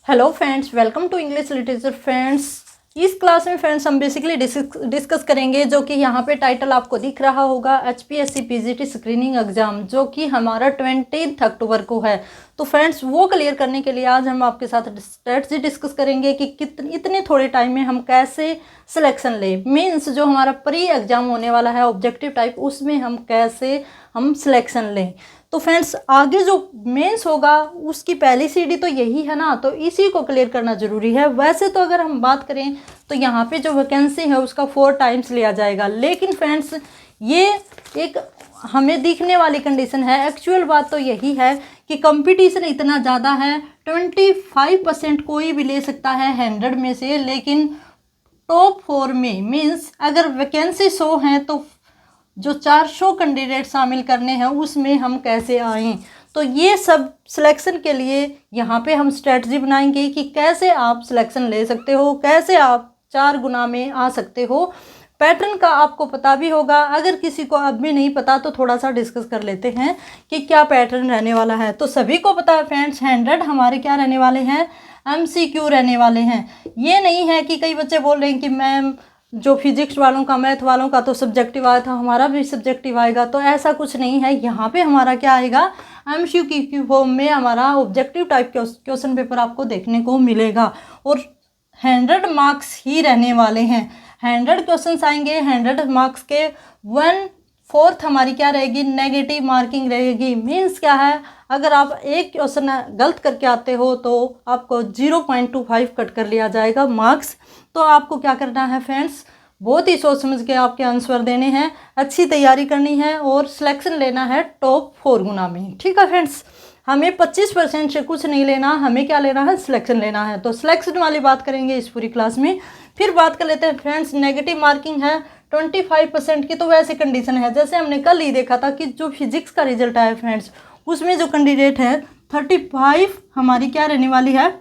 Hello friends, welcome to English literature friends. इस class में friends हम बेसिकली डिस्कस करेंगे जो कि यहाँ पे टाइटल आपको दिख रहा होगा, HPSC PGT स्क्रीनिंग एग्जाम, जो कि हमारा 20 अक्टूबर को है। तो फ्रेंड्स वो क्लियर करने के लिए आज हम आपके साथ स्ट्रेटजी डिस्कस करेंगे कि इतने थोड़े टाइम में हम कैसे सिलेक्शन लें। मीन्स जो हमारा प्री एग्जाम होने वाला है ऑब्जेक्टिव टाइप, उसमें हम कैसे सिलेक्शन लें। तो फ्रेंड्स आगे जो मेंस होगा उसकी पहली सीढ़ी तो यही है ना, तो इसी को क्लियर करना जरूरी है। वैसे तो अगर हम बात करें तो यहाँ पे जो वैकेंसी है उसका 4 टाइम्स लिया जाएगा, लेकिन फ्रेंड्स ये एक हमें दिखने वाली कंडीशन है। एक्चुअल बात तो यही है कि कंपटीशन इतना ज़्यादा है, 25% कोई भी ले सकता है 100 में से, लेकिन टॉप 4 में मीन्स अगर वैकेंसी 100 हैं तो जो 400 कैंडिडेट शामिल करने हैं उसमें हम कैसे आएँ। तो ये सब सिलेक्शन के लिए यहाँ पे हम स्ट्रेटजी बनाएंगे कि कैसे आप सिलेक्शन ले सकते हो, कैसे आप 4 गुना में आ सकते हो। पैटर्न का आपको पता भी होगा, अगर किसी को अब भी नहीं पता तो थोड़ा सा डिस्कस कर लेते हैं कि क्या पैटर्न रहने वाला है। तो सभी को पता है फ्रेंड्स, 100 हमारे क्या रहने वाले हैं, MCQ रहने वाले हैं। ये नहीं है कि कई बच्चे बोल रहे हैं कि मैम जो फिजिक्स वालों का, मैथ वालों का तो सब्जेक्टिव आया था, हमारा भी सब्जेक्टिव आएगा। तो ऐसा कुछ नहीं है, यहाँ पे हमारा क्या आएगा, MCQ फॉर्म में हमारा ऑब्जेक्टिव टाइप क्वेश्चन पेपर आपको देखने को मिलेगा और 100 मार्क्स ही रहने वाले हैं। 100 क्वेश्चन आएंगे, 100 मार्क्स के 1/4 हमारी क्या रहेगी, नेगेटिव मार्किंग रहेगी। मीन्स क्या है, अगर आप एक क्वेश्चन गलत करके आते हो तो आपको 0.25 कट कर लिया जाएगा मार्क्स। तो आपको क्या करना है फ्रेंड्स, बहुत ही सोच समझ के आपके आंसर देने हैं, अच्छी तैयारी करनी है और सिलेक्शन लेना है टॉप 4 गुना में। ठीक है फ्रेंड्स, हमें 25% से कुछ नहीं लेना, हमें क्या लेना है, सिलेक्शन लेना है। तो सिलेक्शन वाली बात करेंगे इस पूरी क्लास में। फिर बात कर लेते हैं फ्रेंड्स, नेगेटिव मार्किंग है 25% की। तो वैसे कंडीशन है जैसे हमने कल ही देखा था कि जो फिजिक्स का रिजल्ट आया फ्रेंड्स, उसमें जो कैंडिडेट है 35 हमारी क्या रहने वाली है,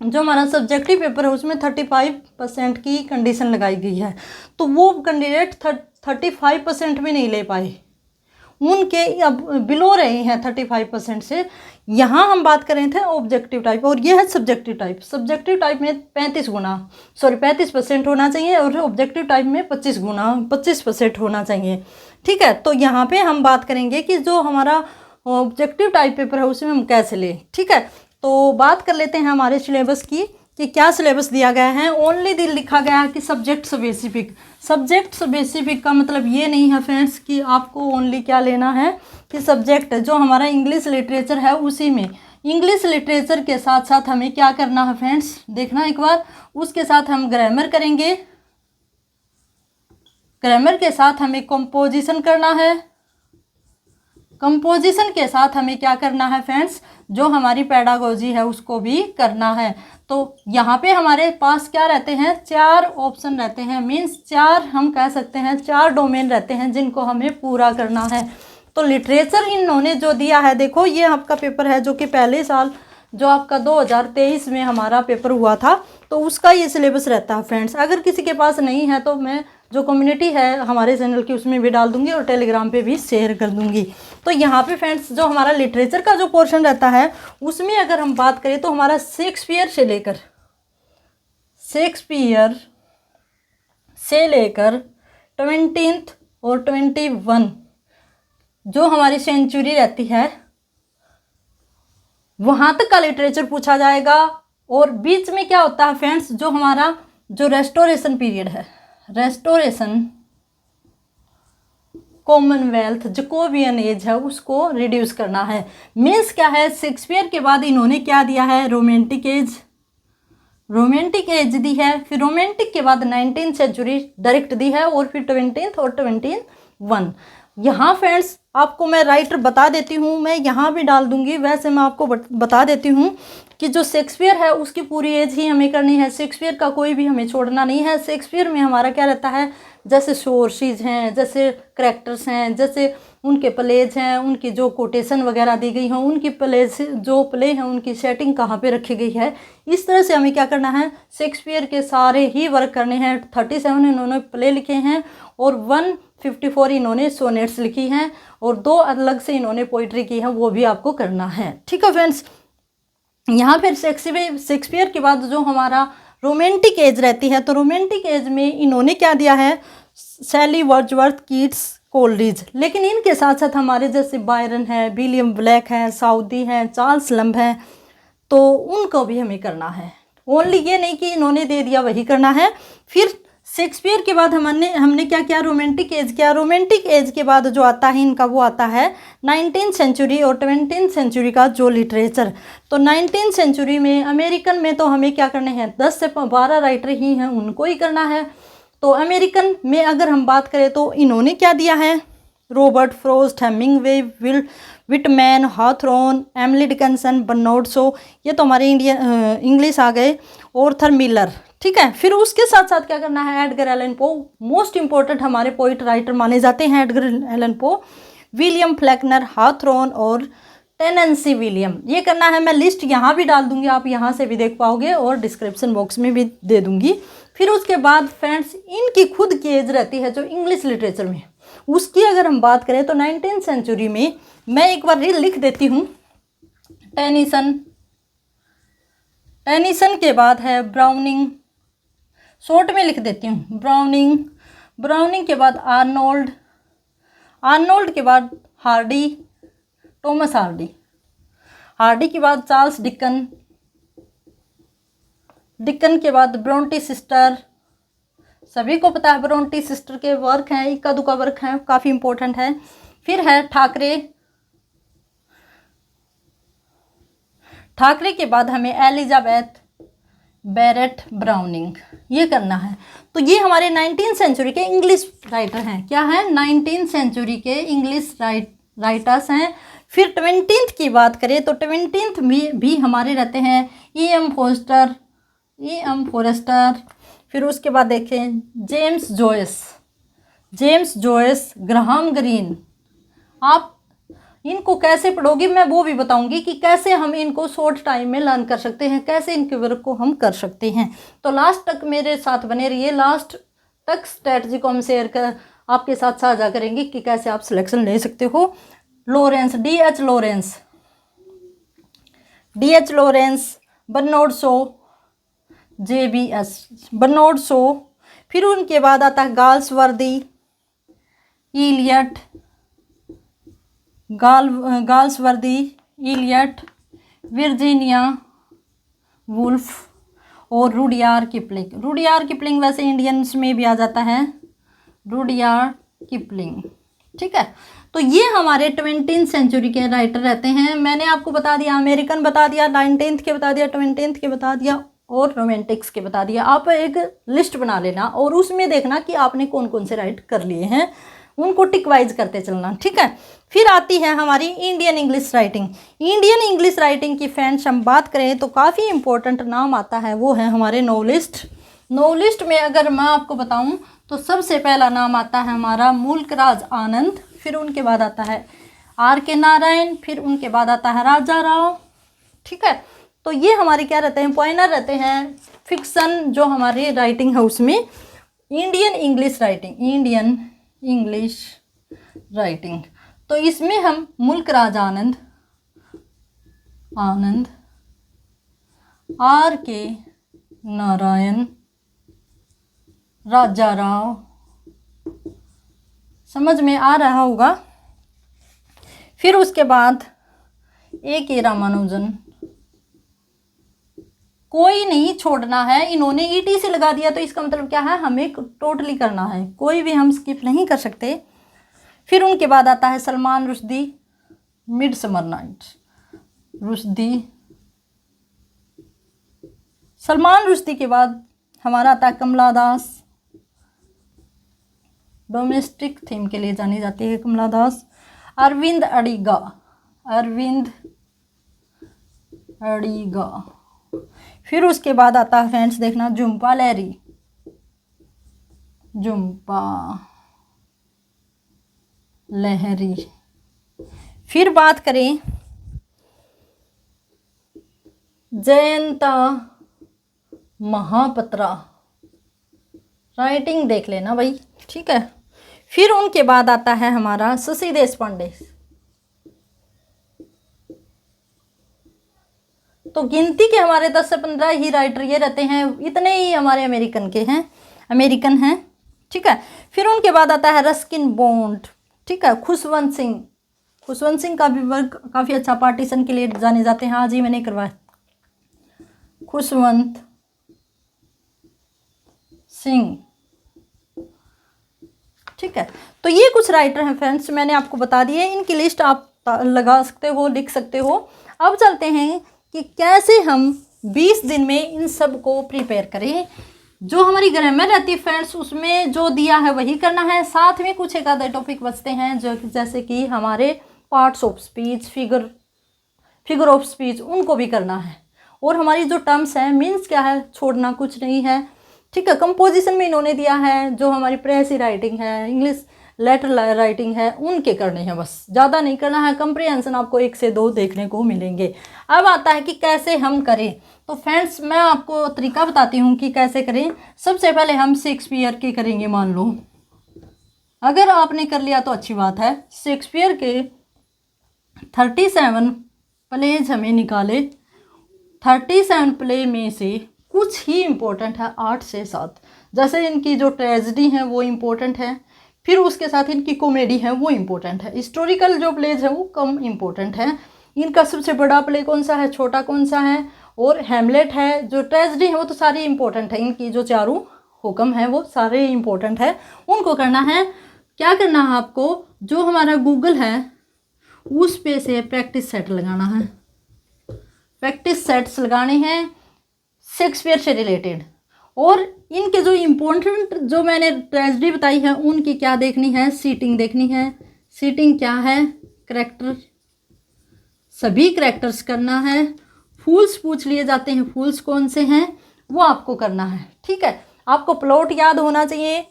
जो हमारा सब्जेक्टिव पेपर है उसमें 35% की कंडीशन लगाई गई है। तो वो कैंडिडेट 35% भी नहीं ले पाए, उनके अब बिलो रहे हैं 35% से। यहाँ हम बात कर रहे थे ऑब्जेक्टिव टाइप और ये है सब्जेक्टिव टाइप। सब्जेक्टिव टाइप में 35% होना चाहिए और ऑब्जेक्टिव टाइप में 25% होना चाहिए। ठीक है, तो यहाँ पे हम बात करेंगे कि जो हमारा ऑब्जेक्टिव टाइप पेपर है उसमें हम कैसे लें। ठीक है, तो बात कर लेते हैं हमारे सिलेबस की कि क्या सिलेबस दिया गया है। ओनली दिन लिखा गया है कि सब्जेक्ट स्पेसिफिक। सब्जेक्ट स्पेसिफिक का मतलब ये नहीं है फ्रेंड्स कि आपको ओनली क्या लेना है कि सब्जेक्ट जो हमारा इंग्लिश लिटरेचर है उसी में, इंग्लिश लिटरेचर के साथ साथ हमें क्या करना है फ्रेंड्स, देखना एक बार, उसके साथ हम ग्रामर करेंगे, ग्रामर के साथ हमें कंपोजिशन करना है, कंपोजिशन के साथ हमें क्या करना है फ्रेंड्स, जो हमारी पेडागोजी है उसको भी करना है। तो यहाँ पे हमारे पास क्या रहते हैं, 4 ऑप्शन रहते हैं। मीन्स 4 हम कह सकते हैं 4 डोमेन रहते हैं जिनको हमें पूरा करना है। तो लिटरेचर इन्होंने जो दिया है, देखो ये आपका पेपर है जो कि पहले साल जो आपका 2023 में हमारा पेपर हुआ था, तो उसका ये सिलेबस रहता है फ्रेंड्स। अगर किसी के पास नहीं है तो मैं जो कम्युनिटी है हमारे चैनल की उसमें भी डाल दूंगी और टेलीग्राम पे भी शेयर कर दूंगी। तो यहाँ पे फ्रेंड्स जो हमारा लिटरेचर का जो पोर्शन रहता है उसमें अगर हम बात करें तो हमारा शेक्सपियर से लेकर 20th और 21 जो हमारी सेंचुरी रहती है वहाँ तक का लिटरेचर पूछा जाएगा। और बीच में क्या होता है फ्रेंड्स, जो हमारा जो रेस्टोरेशन पीरियड है, रेस्टोरेशन, कॉमनवेल्थ, जकोबियन एज है, उसको रिड्यूस करना है। मीन्स क्या है, शेक्सपियर के बाद इन्होंने क्या दिया है, रोमांटिक एज दी है। फिर रोमांटिक के बाद 19th सेंचुरी डायरेक्ट दी है और फिर 20th और 21। यहाँ फ्रेंड्स आपको मैं राइटर बता देती हूँ, मैं यहाँ भी डाल दूंगी। वैसे मैं आपको बता देती हूँ कि जो शेक्सपियर है उसकी पूरी एज ही हमें करनी है, शेक्सपियर का कोई भी हमें छोड़ना नहीं है। शेक्सपियर में हमारा क्या रहता है, जैसे सोर्सेज हैं, जैसे करैक्टर्स हैं, जैसे उनके प्लेज हैं, उनकी जो कोटेशन वगैरह दी गई हैं, उनकी प्लेज जो प्ले हैं उनकी सेटिंग कहाँ पे रखी गई है, इस तरह से हमें क्या करना है, शेक्सपियर के सारे ही वर्क करने हैं। 37 इन्होंने प्ले लिखे हैं और 154 इन्होंने सोनेट्स लिखी हैं और 2 अलग से इन्होंने पोइट्री की है, वो भी आपको करना है। ठीक है फ्रेंड्स, यहाँ फिर शेक्सपियर के बाद जो हमारा रोमांटिक एज रहती है, तो रोमांटिक एज में इन्होंने क्या दिया है, शैली वर्ड्सवर्थ, कीट्स, कोलरिज। लेकिन इनके साथ साथ हमारे जैसे बायरन है, विलियम ब्लैक है, साउदी हैं, चार्ल्स लम्ब है, तो उनको भी हमें करना है। ओनली ये नहीं कि इन्होंने दे दिया वही करना है। फिर शेक्सपियर के बाद हमने क्या किया, रोमांटिक एज किया। रोमांटिक एज के बाद जो आता है इनका, वो आता है 19th सेंचुरी और 20th सेंचुरी का जो लिटरेचर। तो 19th सेंचुरी में अमेरिकन में तो हमें क्या करने हैं, 10 से 12 राइटर ही हैं, उनको ही करना है। तो अमेरिकन में अगर हम बात करें तो इन्होंने क्या दिया है, Robert Frost, Hemingway, Whitman, Hawthorne, Emily Dickinson, Bernard Shaw, ये तो हमारे इंग्लिश आ गए, ऑर्थर मिलर। ठीक है, फिर उसके साथ साथ क्या करना है, Edgar Allan Poe, most important हमारे पोइट राइटर माने जाते हैं एडगर एलन पो, विलियम फ्लैकनर, हॉथरॉन और टेनेंसी विलियम। ये करना है, मैं लिस्ट यहाँ भी डाल दूंगी, आप यहाँ से भी देख पाओगे और डिस्क्रिप्शन बॉक्स में भी दे दूंगी। फिर उसके बाद फ्रेंड्स इनकी खुद की एज रहती है जो इंग्लिश लिटरेचर में, उसकी अगर हम बात करें तो 19th सेंचुरी में, मैं एक बार लिख देती हूँ, टेनिसन के बाद है ब्राउनिंग, शॉर्ट में लिख देती हूँ ब्राउनिंग के बाद आर्नोल्ड के बाद हार्डी, टॉमस हार्डी के बाद चार्ल्स डिकन के बाद ब्रोंटी सिस्टर। सभी को पता है ब्रोंटी सिस्टर के वर्क हैं, इक्का दुक्का वर्क हैं, काफ़ी इंपॉर्टेंट है। फिर है ठाकरे के बाद हमें एलिजाबेथ बैरेट ब्राउनिंग, ये करना है। तो ये हमारे 19th सेंचुरी के इंग्लिश राइटर हैं। क्या है, 19th सेंचुरी के इंग्लिश राइटर्स हैं। फिर 20th की बात करें तो 20th में भी हमारे रहते हैं E.M. फॉरेस्टर। फिर उसके बाद देखें जेम्स जॉयस, ग्राहम ग्रीन। आप इनको कैसे पढ़ोगे मैं वो भी बताऊंगी कि कैसे हम इनको शॉर्ट टाइम में लर्न कर सकते हैं, कैसे इनके वर्क को हम कर सकते हैं। तो लास्ट तक मेरे साथ बने रहिए, लास्ट तक स्ट्रेटजी को हम शेयर कर आपके साथ साझा करेंगे कि कैसे आप सिलेक्शन ले सकते हो। Lawrence, D.H. Lawrence, Bernard Shaw, Bernard Shaw. फिर उनके बाद आता है गाल्सवर्दी, इलियट, वर्जीनिया वुल्फ और रुडयार्ड किपलिंग वैसे इंडियंस में भी आ जाता है, रुडयार्ड किपलिंग। ठीक है, तो ये हमारे 20th सेंचुरी के राइटर रहते हैं। मैंने आपको बता दिया, अमेरिकन बता दिया, 19th के बता दिया, 20th के बता दिया और रोमांटिक्स के बता दिया। आप एक लिस्ट बना लेना और उसमें देखना कि आपने कौन कौन से राइट कर लिए हैं, उनको टिक वाइज करते चलना। ठीक है, फिर आती है हमारी इंडियन इंग्लिश राइटिंग की फ्रेंड्स हम बात करें तो काफ़ी इंपॉर्टेंट नाम आता है, वो है हमारे नॉवलिस्ट में अगर मैं आपको बताऊं तो सबसे पहला नाम आता है हमारा मुल्कराज आनंद। फिर उनके बाद आता है R.K. नारायण, फिर उनके बाद आता है राजा राव। ठीक है, तो ये हमारे क्या रहते हैं, पॉइनर रहते हैं फिक्शन जो हमारी राइटिंग है उसमें। इंडियन इंग्लिश राइटिंग, तो इसमें हम मुल्कराज आनंद, R.K. नारायण, राजा राव, समझ में आ रहा होगा। फिर उसके बाद A.K. रामानुजन, कोई नहीं छोड़ना है। इन्होंने ET से लगा दिया तो इसका मतलब क्या है, हमें टोटली करना है, कोई भी हम स्किप नहीं कर सकते। फिर उनके बाद आता है सलमान रुश्दी, मिडसमर नाइट। सलमान रुश्दी के बाद हमारा आता है कमला दास, डोमेस्टिक थीम के लिए जानी जाती है कमला दास। अरविंद अडिगा। फिर उसके बाद आता है फ्रेंड्स देखना झुम्पा लहरी। फिर बात करें जयंता महापत्रा, राइटिंग देख लेना भाई। ठीक है, फिर उनके बाद आता है हमारा शशि देशपांडे, तो गिनती के हमारे 10 से 15 ही राइटर ये रहते हैं, इतने ही हमारे अमेरिकन हैं। ठीक है, फिर उनके बाद आता है रस्किन बॉन्ड। ठीक है, खुशवंत सिंह का भी वर्क काफ़ी अच्छा, पार्टीशन के लिए जाने जाते हैं। आज ही मैंने करवाया, खुशवंत सिंह। ठीक है, तो ये कुछ राइटर हैं फ्रेंड्स, मैंने आपको बता दिए, इनकी लिस्ट आप लगा सकते हो, लिख सकते हो। अब चलते हैं कि कैसे हम 20 दिन में इन सब को प्रिपेयर करें। जो हमारी ग्रामर रहती है फ्रेंड्स, उसमें जो दिया है वही करना है, साथ में कुछ एक आधे टॉपिक बचते हैं जो जैसे कि हमारे parts of speech, figure of speech, उनको भी करना है। और हमारी जो टर्म्स हैं, मीन्स क्या है, छोड़ना कुछ नहीं है। ठीक है, कंपोजिशन में इन्होंने दिया है, जो हमारी प्रेसी राइटिंग है, इंग्लिश लेटर राइटिंग है, उनके करने हैं, बस ज़्यादा नहीं करना है। कंप्रीहेंशन आपको 1 से 2 देखने को मिलेंगे। अब आता है कि कैसे हम करें। तो फ्रेंड्स मैं आपको तरीका बताती हूँ कि कैसे करें। सबसे पहले हम शेक्सपियर के करेंगे। मान लो अगर आपने कर लिया तो अच्छी बात है। शेक्सपियर के 37 प्लेज हमें निकाले। 37 प्ले में से कुछ ही इम्पोर्टेंट है, 8 से 7। जैसे इनकी जो ट्रेजेडी है वो इम्पोर्टेंट है, फिर उसके साथ इनकी कॉमेडी है वो इम्पोर्टेंट है। हिस्टोरिकल जो प्लेज है वो कम इम्पोर्टेंट है। इनका सबसे बड़ा प्ले कौन सा है, छोटा कौन सा है, और हेमलेट है। जो ट्रेजेडी है वो तो सारी इम्पोर्टेंट है, इनकी जो चारों हुक्म है वो सारे इम्पोर्टेंट है, उनको करना है। क्या करना है आपको, जो हमारा गूगल है उस पे से प्रैक्टिस सेट लगाना है। प्रैक्टिस सेट्स लगाने हैं शेक्सपियर से रिलेटेड, और इनके जो इम्पोर्टेंट जो मैंने ट्रेजेडी बताई है उनकी क्या देखनी है, सीटिंग देखनी है। सीटिंग क्या है, करैक्टर, सभी करैक्टर्स करना है। फूल्स पूछ लिए जाते हैं, फूल्स कौन से हैं वो आपको करना है। ठीक है, आपको प्लॉट याद होना चाहिए,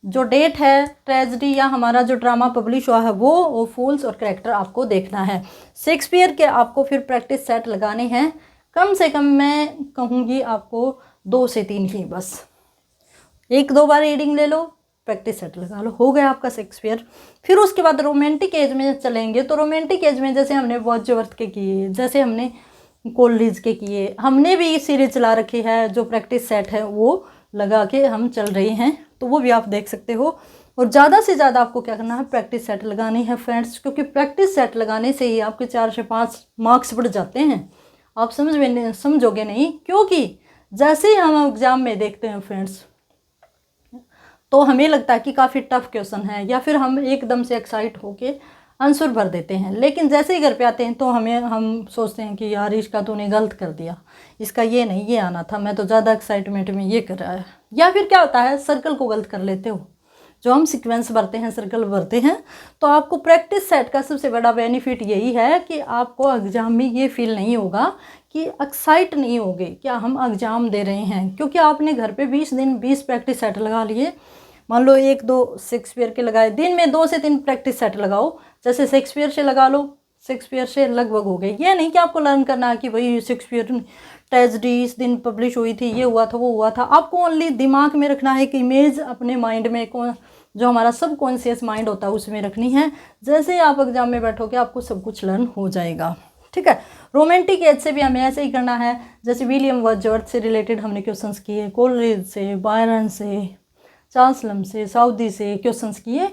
जो डेट है ट्रेजेडी या हमारा जो ड्रामा पब्लिश हुआ है वो, और फूल्स और करैक्टर आपको देखना है। शेक्सपियर के आपको फिर प्रैक्टिस सेट लगाने हैं, कम से कम मैं कहूँगी आपको 2 से 3 ही, बस 1-2 बार रीडिंग ले लो, प्रैक्टिस सेट लगा लो, हो गया आपका शेक्सपियर। फिर उसके बाद रोमांटिक एज में चलेंगे। तो रोमांटिक एज में जैसे हमने वर्ड्सवर्थ के किए, जैसे हमने कोलरिज के किए, हमने भी सीरीज चला रखी है, जो प्रैक्टिस सेट है वो लगा के हम चल रहे हैं, तो वो भी आप देख सकते हो। और ज़्यादा से ज़्यादा आपको क्या करना है, प्रैक्टिस सेट लगानी है फ्रेंड्स, क्योंकि प्रैक्टिस सेट लगाने से ही आपके 4 से 5 मार्क्स बढ़ जाते हैं। आप समझोगे नहीं, क्योंकि जैसे ही हम एग्ज़ाम में देखते हैं फ्रेंड्स, तो हमें लगता है कि काफ़ी टफ क्वेश्चन है, या फिर हम एकदम से एक्साइट होके आंसर भर देते हैं। लेकिन जैसे ही घर पे आते हैं तो हम सोचते हैं कि यार इसका तूने गलत कर दिया, इसका ये नहीं, ये आना था, मैं तो ज़्यादा एक्साइटमेंट में ये कर रहा है। या फिर क्या होता है, सर्कल को गलत कर लेते हो, जो हम सीक्वेंस भरते हैं, सर्कल भरते हैं। तो आपको प्रैक्टिस सेट का सबसे बड़ा बेनिफिट यही है कि आपको एग्ज़ाम में ये फील नहीं होगा कि एक्साइट नहीं होगे क्या हम एग्ज़ाम दे रहे हैं, क्योंकि आपने घर पे 20 दिन 20 प्रैक्टिस सेट लगा लिए। मान लो 1-2 शेक्सपियर के लगाए, दिन में 2 से 3 प्रैक्टिस सेट लगाओ। जैसे शेक्सपियर से लगा लो, शेक्सपियर से लगभग हो गए। ये नहीं कि आपको लर्न करना है कि भाई शेक्सपियर ट्रेजेडी इस दिन पब्लिश हुई थी, ये हुआ था, वो हुआ था। आपको ओनली दिमाग में रखना है कि इमेज अपने माइंड में, कौन जो हमारा सबकॉन्शियस माइंड होता है उसमें रखनी है। जैसे ही आप एग्जाम में बैठोगे आपको सब कुछ लर्न हो जाएगा। ठीक है, रोमांटिक एज से भी हमें ऐसे ही करना है। जैसे विलियम वर्ड्सवर्थ से रिलेटेड हमने क्वेश्चंस किए, कोलरिज से, बायरन से, चार्ल्स लम से, साउदी से क्वेश्चंस किए,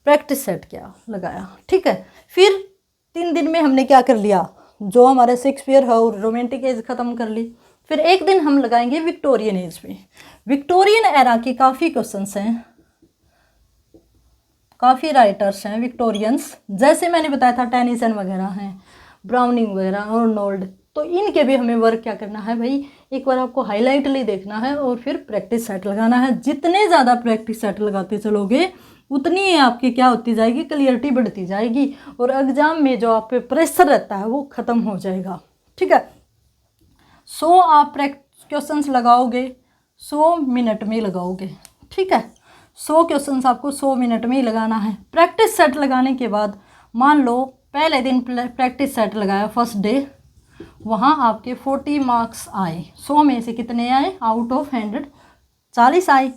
प्रैक्टिस सेट किया, लगाया। ठीक है, फिर 3 दिन में हमने क्या कर लिया, जो हमारे शेक्सपियर है और रोमांटिक एज ख़त्म कर ली। फिर एक दिन हम लगाएंगे विक्टोरियन एज पे। विक्टोरियन एरा के काफ़ी क्वेश्चंस हैं, काफ़ी राइटर्स हैं विक्टोरियंस, जैसे मैंने बताया था टेनिसन वगैरह हैं, ब्राउनिंग वगैरह, अर्नोल्ड। तो इनके भी हमें वर्क क्या करना है भाई, एक बार आपको हाईलाइटली देखना है और फिर प्रैक्टिस सेट लगाना है। जितने ज़्यादा प्रैक्टिस सेट लगाते चलोगे उतनी आपकी क्या होती जाएगी, क्लियरिटी बढ़ती जाएगी, और एग्ज़ाम में जो आप पे प्रेशर रहता है वो ख़त्म हो जाएगा। ठीक है, 100 आप क्वेश्चंस लगाओगे 100 मिनट में लगाओगे। ठीक है, 100 क्वेश्चंस आपको 100 मिनट में ही लगाना है। प्रैक्टिस सेट लगाने के बाद मान लो पहले दिन प्रैक्टिस सेट लगाया, फर्स्ट डे, वहाँ आपके 40 मार्क्स आए। 100 में से कितने आए, आउट ऑफ 100 40 आए।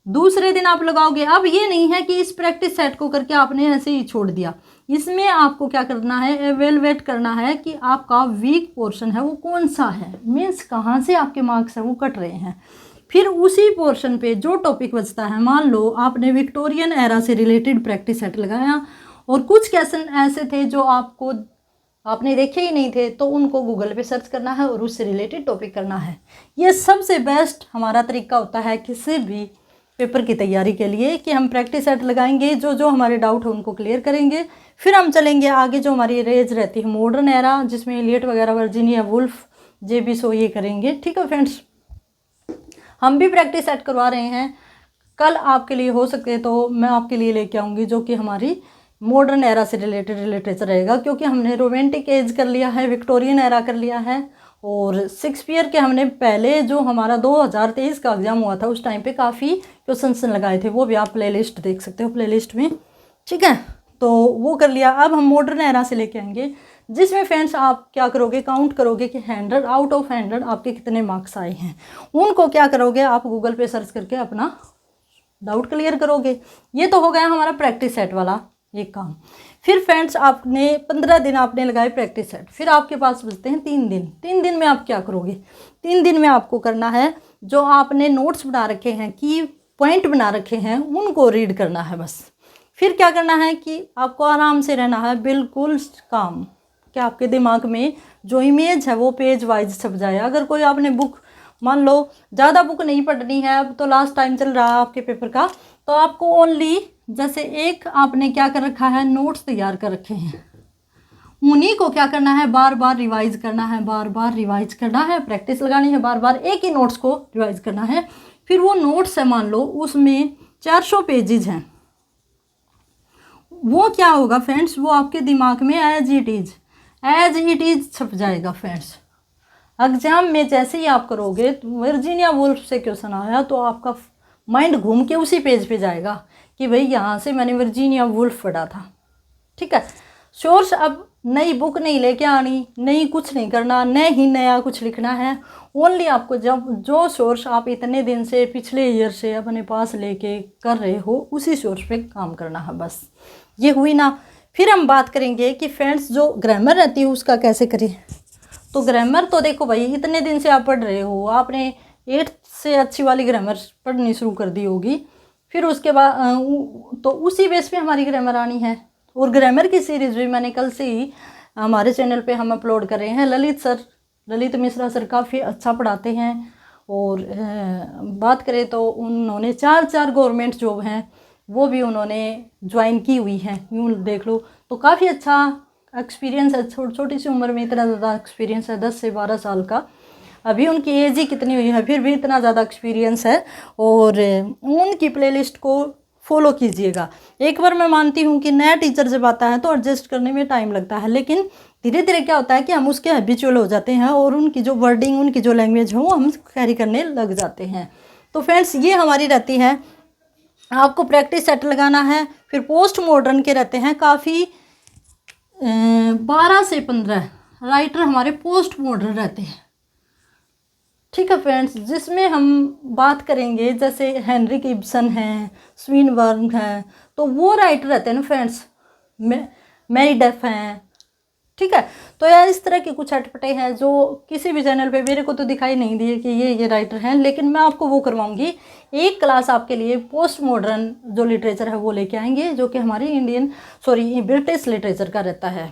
दूसरे दिन आप लगाओगे, अब ये नहीं है कि इस प्रैक्टिस सेट को करके आपने ऐसे ही छोड़ दिया, इसमें आपको क्या करना है, एवेलुएट करना है कि आपका वीक पोर्शन है वो कौन सा है, मीन्स कहाँ से आपके मार्क्स हैं वो कट रहे हैं। फिर उसी पोर्शन पे जो टॉपिक बचता है, मान लो आपने विक्टोरियन एरा से रिलेटेड प्रैक्टिस सेट लगाया और कुछ क्वेश्चन ऐसे थे जो आपने देखे ही नहीं थे, तो उनको गूगल पे सर्च करना है और उससे रिलेटेड टॉपिक करना है। ये सबसे बेस्ट हमारा तरीका होता है किसी भी पेपर की तैयारी के लिए कि हम प्रैक्टिस सेट लगाएंगे, जो जो हमारे डाउट है उनको क्लियर करेंगे, फिर हम चलेंगे आगे। जो हमारी रेंज रहती है मॉडर्न एरा, जिसमें एलियट वगैरह, वर्जीनिया वुल्फ, जेबी सो, ये करेंगे। ठीक है फ्रेंड्स, हम भी प्रैक्टिस सेट करवा रहे हैं। कल आपके लिए हो सके तो मैं आपके लिए लेके आऊँगी जो कि हमारी मॉडर्न एरा से रिलेटेड लिटरेचर रहेगा, क्योंकि हमने रोमांटिक एज कर लिया है, विक्टोरियन एरा कर लिया है, और शेक्सपियर के हमने पहले जो हमारा 2023 का एग्ज़ाम हुआ था उस टाइम पे काफ़ी क्वेश्चन लगाए थे, वो भी आप प्लेलिस्ट देख सकते हो प्लेलिस्ट में। ठीक है, तो वो कर लिया। अब हम मॉडर्न एरा से लेके आएंगे, जिसमें फ्रेंड्स आप क्या करोगे, काउंट करोगे कि 100 आउट ऑफ 100 आपके कितने मार्क्स आए हैं। उनको क्या करोगे, आप गूगल पे सर्च करके अपना डाउट क्लियर करोगे। ये तो हो गया हमारा प्रैक्टिस सेट वाला एक काम। फिर फ्रेंड्स आपने 15 दिन आपने लगाए प्रैक्टिस सेट, फिर आपके पास बचते हैं 3 दिन। 3 दिन में आप क्या करोगे, 3 दिन में आपको करना है जो आपने नोट्स बना रखे हैं, की पॉइंट बना रखे हैं, उनको रीड करना है बस। फिर क्या करना है कि आपको आराम से रहना है, बिल्कुल काम, कि आपके दिमाग में जो इमेज है वो पेज वाइज छप जाए। अगर कोई आपने बुक, मान लो ज़्यादा बुक नहीं पढ़नी है, अब तो लास्ट टाइम चल रहा है आपके पेपर का, तो आपको ओनली जैसे एक आपने क्या कर रखा है, नोट्स तैयार कर रखे हैं, उन्हीं को क्या करना है, बार बार रिवाइज करना है, बार बार रिवाइज करना है, प्रैक्टिस लगानी है, बार बार एक ही नोट्स को रिवाइज करना है। फिर वो नोट्स है, मान लो उसमें 400 पेजेज हैं, वो क्या होगा फ्रेंड्स, वो आपके दिमाग में एज इट इज़ छप जाएगा फ्रेंड्स। एग्जाम में जैसे ही आप करोगे, वर्जीनिया वुल्फ से क्वेश्चन आया तो आपका माइंड घूम के उसी पेज पे जाएगा कि भाई यहाँ से मैंने वर्जीनिया वुल्फ पढ़ा था। ठीक है, सोर्स अब नई बुक नहीं लेके आनी, नई कुछ नहीं करना, न ही नया कुछ लिखना है। ओनली आपको जब जो सोर्स आप इतने दिन से, पिछले ईयर से अपने पास लेके कर रहे हो, उसी सोर्स पे काम करना है बस। ये हुई ना। फिर हम बात करेंगे कि फ्रेंड्स जो ग्रामर रहती है उसका कैसे करें। तो ग्रामर तो देखो भाई, इतने दिन से आप पढ़ रहे हो, आपने 8th से अच्छी वाली ग्रामर पढ़नी शुरू कर दी होगी, फिर उसके बाद तो उसी बेस पे हमारी ग्रामर आनी है। और ग्रामर की सीरीज़ भी मैंने कल से ही हमारे चैनल पे हम अपलोड कर रहे हैं। ललित मिश्रा सर काफ़ी अच्छा पढ़ाते हैं, और बात करें तो उन्होंने 4 गवर्नमेंट जॉब हैं वो भी उन्होंने ज्वाइन की हुई हैं, यूँ देख लो तो काफ़ी अच्छा एक्सपीरियंस है। छोटी सी उम्र में इतना ज़्यादा एक्सपीरियंस है, 10 से 12 साल का, अभी उनकी एज ही कितनी हुई है, फिर भी इतना ज़्यादा एक्सपीरियंस है। और उनकी प्लेलिस्ट को फॉलो कीजिएगा। एक बार मैं मानती हूँ कि नया टीचर जब आता है तो एडजस्ट करने में टाइम लगता है, लेकिन धीरे धीरे क्या होता है कि हम उसके हैबिचुअल हो जाते हैं और उनकी जो वर्डिंग, उनकी जो लैंग्वेज है वो हम कैरी करने लग जाते हैं। तो फ्रेंड्स ये हमारी रहती है, आपको प्रैक्टिस सेट लगाना है। फिर पोस्ट मॉडर्न के रहते हैं काफ़ी 12 से 15 राइटर हमारे पोस्ट मॉडर्न रहते हैं। ठीक है फ्रेंड्स, जिसमें हम बात करेंगे जैसे हेनरिक इब्सन हैं, स्विनबर्न हैं, तो वो राइटर रहते हैं ना फ्रेंड्स, मैरी डेफ हैं। ठीक है, तो यार इस तरह के कुछ अटपटे हैं जो किसी भी चैनल पे मेरे को तो दिखाई नहीं दिए कि ये राइटर हैं, लेकिन मैं आपको वो करवाऊंगी। एक क्लास आपके लिए पोस्ट मॉडर्न जो लिटरेचर है वो लेके आएंगे, जो कि हमारी ब्रिटिश लिटरेचर का रहता है।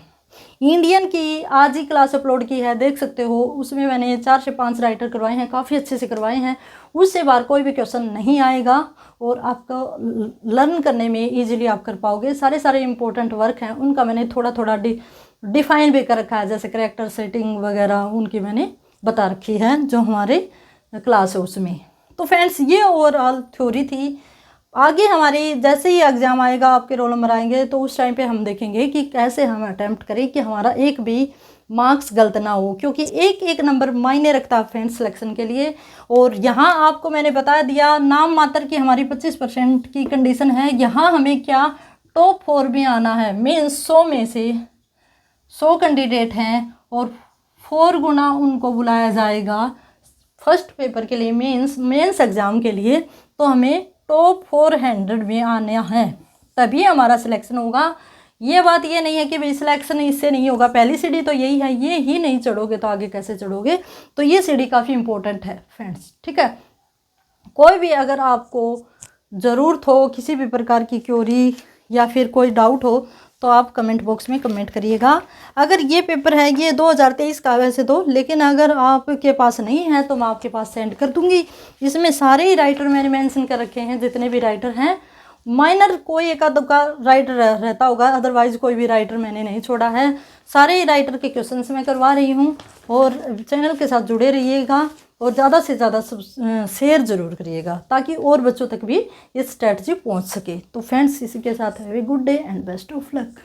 इंडियन की आज ही क्लास अपलोड की है, देख सकते हो, उसमें मैंने 4 से 5 राइटर करवाए हैं, काफ़ी अच्छे से करवाए हैं। उससे बार कोई भी क्वेश्चन नहीं आएगा और आपको लर्न करने में इजीली आप कर पाओगे। सारे इंपॉर्टेंट वर्क हैं, उनका मैंने थोड़ा डिफाइन भी कर रखा है, जैसे कैरेक्टर सेटिंग वगैरह उनकी मैंने बता रखी है जो हमारे क्लास है उसमें। तो फ्रेंड्स ये ओवरऑल थ्योरी थी। आगे हमारी जैसे ही एग्ज़ाम आएगा, आपके रोल नंबर आएंगे, तो उस टाइम पे हम देखेंगे कि कैसे हम अटैम्प्ट करें कि हमारा एक भी मार्क्स गलत ना हो, क्योंकि एक नंबर मायने रखता है फ्रेंड्स सिलेक्शन के लिए। और यहाँ आपको मैंने बता दिया, नाम मात्र की हमारी 25% की कंडीशन है। यहाँ हमें क्या टॉप 4 में आना है, मीन्स 100 में से 100 कैंडिडेट हैं और 4 गुना उनको बुलाया जाएगा फर्स्ट पेपर के लिए, मेंस एग्ज़ाम के लिए। तो हमें टॉप 400 में आना है, तभी हमारा सिलेक्शन होगा। ये बात ये नहीं है कि भाई सिलेक्शन इससे नहीं होगा, पहली सीढ़ी तो यही है, ये ही नहीं चढ़ोगे तो आगे कैसे चढ़ोगे। तो ये सीढ़ी काफ़ी इंपॉर्टेंट है फ्रेंड्स, ठीक है। कोई भी अगर आपको ज़रूरत हो किसी भी प्रकार की क्वेरी या फिर कोई डाउट हो तो आप कमेंट बॉक्स में कमेंट करिएगा। अगर ये पेपर है ये 2023 का वैसे तो, लेकिन अगर आपके पास नहीं है तो मैं आपके पास सेंड कर दूंगी। इसमें सारे ही राइटर मैंने मेंशन कर रखे हैं, जितने भी राइटर हैं। माइनर कोई एक आध का राइटर रहता होगा, अदरवाइज कोई भी राइटर मैंने नहीं छोड़ा है। सारे ही राइटर के क्वेश्चंस मैं करवा रही हूँ। और चैनल के साथ जुड़े रहिएगा और ज़्यादा से ज़्यादा शेयर ज़रूर करिएगा ताकि और बच्चों तक भी ये स्ट्रेटजी पहुँच सके। तो फ्रेंड्स, इसी के साथ have a good day and best of luck.